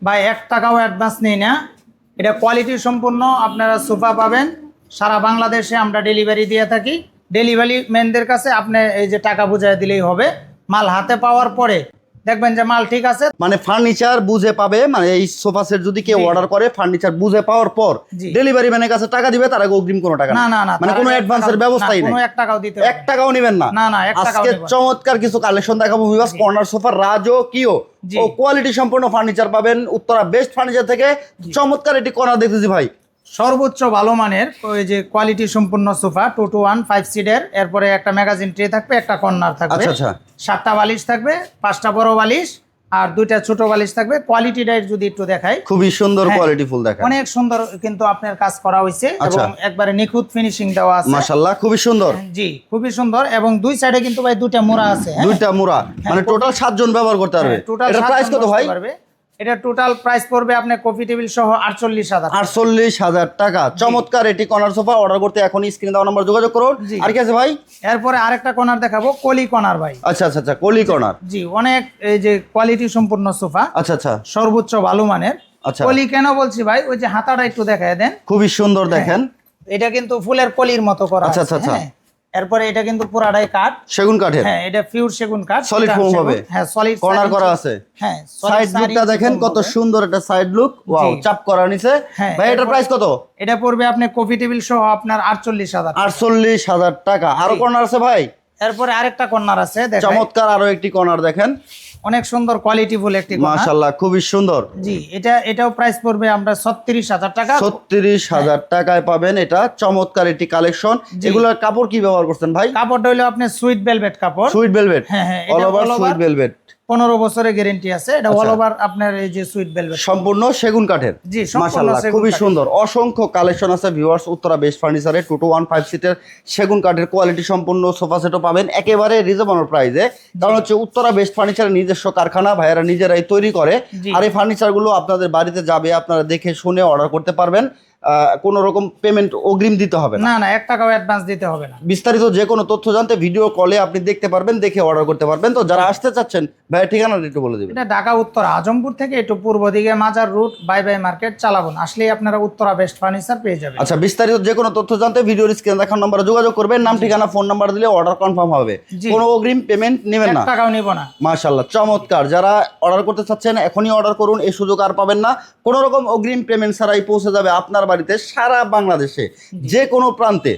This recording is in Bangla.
ভাই 1 টাকাও অ্যাডভান্স নেই না, এটা কোয়ালিটি সম্পূর্ণ আপনারা সোফা পাবেন। সারা বাংলাদেশে আমরা ডেলিভারি দিয়ে থাকি। ডেলিভারি ম্যানদের কাছে আপনি এই যে টাকা বুঝাই দিলেই হবে। মাল হাতে পাওয়ার পরে দেখবেন যে মাল ঠিক আছে। মানে ফার্নিচার বুঝে পাবে, মানে এই সোফা সেট যদি কেউ অর্ডার করে ফার্নিচার বুঝে পাওয়ার পর ডেলিভারি ম্যানের কাছে টাকা দিবে, তার আগে অগ্রিম কোনো টাকা না না না, মানে কোনো অ্যাডভান্সের ব্যবস্থাই নেই, কোনো 1 টাকাও দিতে 1 টাকাও নেবেন না। না না 1 টাকাও আজকে নেবেন। চমৎকার কিছু কালেকশন দেখাবো ভিউয়ার্স। কর্নার সোফা রাজকীয় ও কোয়ালিটি সম্পন্ন ফার্নিচার পাবেন উত্তরা বেস্ট ফার্নিচার থেকে। চমৎকার একটি কর্নার দেখতেছি ভাই, সর্বোচ্চ ভালো মানের ওই যে কোয়ালিটি সম্পূর্ণ সোফা 2 to 1 5 সিটের। এরপরে একটা ম্যাগাজিন ট্রে থাকবে, একটা কর্নার থাকবে, আচ্ছা 7টা বালিশ থাকবে, 5টা বড় বালিশ আর 2টা ছোট বালিশ থাকবে। কোয়ালিটিটা যদি একটু দেখাই, খুবই সুন্দর কোয়ালিটি ফুল দেখা, অনেক সুন্দর কিন্তু আপনার কাজ করা হয়েছে এবং একবারে নিখুঁত ফিনিশিং দেওয়া আছে। মাশাআল্লাহ খুবই সুন্দর। জি খুবই সুন্দর। এবং দুই সাইডে কিন্তু ভাই 2টা মোড়া আছে। দুইটা মোড়া, মানে টোটাল 7 জন ব্যবহার করতে পারবে। এটা প্রাইস কত ভাই? এটা টোটাল প্রাইস পড়বে আপনার কফি টেবিল সহ 48,000। 48,000 টাকা। চমৎকার এটি কর্নার সোফা। অর্ডার করতে এখনই স্ক্রিনে দেওয়া নাম্বার যোগাযোগ করুন। আর কি আছে ভাই? এরপরে আরেকটা কর্নার দেখাবো, কলি কর্নার ভাই। আচ্ছা কলি কর্নার। জি অনেক এই যে কোয়ালিটি সম্পূর্ণ সোফা। আচ্ছা সর্বোচ্চ ভালো মানের। আচ্ছা কলি কেন বলছি ভাই, ওই যে হাতাটা একটু দেখায় দেন, খুবই সুন্দর দেখেন। এটা কিন্তু ফুলের কলির মতো করা আছে। আচ্ছা। এরপরে এটা কিন্তু পুরাটাই কাঠ, সেগুন কাঠের। হ্যাঁ এটা পিওর সেগুন কাঠ, সলিড ফোম হবে। হ্যাঁ সলিড কর্নার করা আছে। হ্যাঁ সাইড লুকটা দেখেন কত সুন্দর একটা সাইড লুক। ওয়াও, চাপ করা নিচে। ভাই এটার প্রাইস কত? এটা পড়বে আপনি কফি টেবিল সহ আপনার 48,000। 48,000 টাকা। আরো কর্নার আছে ভাই? এরপরে আরেকটা কর্নার আছে দেখেন, চমৎকার আরো একটি কর্নার দেখেন, অনেক সুন্দর কোয়ালিটি ফুল একটি কর্নার। মাশাআল্লাহ খুবই সুন্দর। জি এটাও প্রাইস পড়বে আমরা 36,000 টাকা। 36,000 টাকায় পাবেন এটা। চমৎকার একটি কালেকশন। এগুলোর কাপড় কি ব্যবহার করছেন ভাই? কাপড়টা হলো আপনি সুইট ভেলভেট কাপড়। সুইট ভেলভেট, হ্যাঁ অল ওভার সুইট ভেলভেট। 15 বছরের গ্যারান্টি আছে। এটা অল ওভার আপনার এই যে সুইট ভেলভেট সম্পূর্ণ সেগুন কাঠের। জি সম্পূর্ণ মাশাআল্লাহ খুবই সুন্দর। অসংখ্য কালেকশন আছে ভিউয়ার্স উত্তরা বেস্ট ফার্নিচারে। 2 to 1 5 সিটের সেগুন কাঠের কোয়ালিটি সম্পূর্ণ সোফা সেটও পাবেন একেবারে রিজনেবল প্রাইসে। কারণ হচ্ছে উত্তরা বেস্ট ফার্নিচারের নিজস্ব কারখানা, ভাইয়েরা নিজেরাই তৈরি করে। আর এই ফার্নিচারগুলো আপনাদের বাড়িতে যাবে, আপনারা দেখে শুনে অর্ডার করতে পারবেন। কোনো রকম পেমেন্ট অগ্রিম দিতে হবে না, 1 টাকাও অ্যাডভান্স দিতে হবে না। বিস্তারিত যে কোনো তথ্য জানতে ভিডিও কলে আপনি দেখতে পারবেন, দেখে অর্ডার করতে পারবেন। তো যারা আসতে চাচ্ছেন ভাই ঠিকানাটা একটু বলে দিবেন। এটা ঢাকা উত্তর আজমপুর থেকে একটু পূর্ব দিকে মাজার রুট বাই মার্কেট চালাবন আসলেই আপনারা উত্তরা বেস্ট ফার্নিচার পেয়ে যাবেন। আচ্ছা বিস্তারিত যে কোনো তথ্য জানতে ভিডিওর স্ক্রিনে দেখানো নম্বরে যোগাযোগ করবেন। নাম ঠিকানা ফোন নাম্বার দিলে অর্ডার কনফার্ম হবে। কোনো অগ্রিম পেমেন্ট নেবেন না, 1 টাকাও নিব না। মাশাআল্লাহ চমৎকার। যারা অর্ডার করতে চাচ্ছেন এখনই অর্ডার করুন, এই সুযোগ আর পাবেন না। কোনো রকম অগ্রিম পেমেন্ট ছাড়াই পৌঁছে যাবে আপনার বাড়িতে সারা বাংলাদেশে যে কোনো প্রান্তে।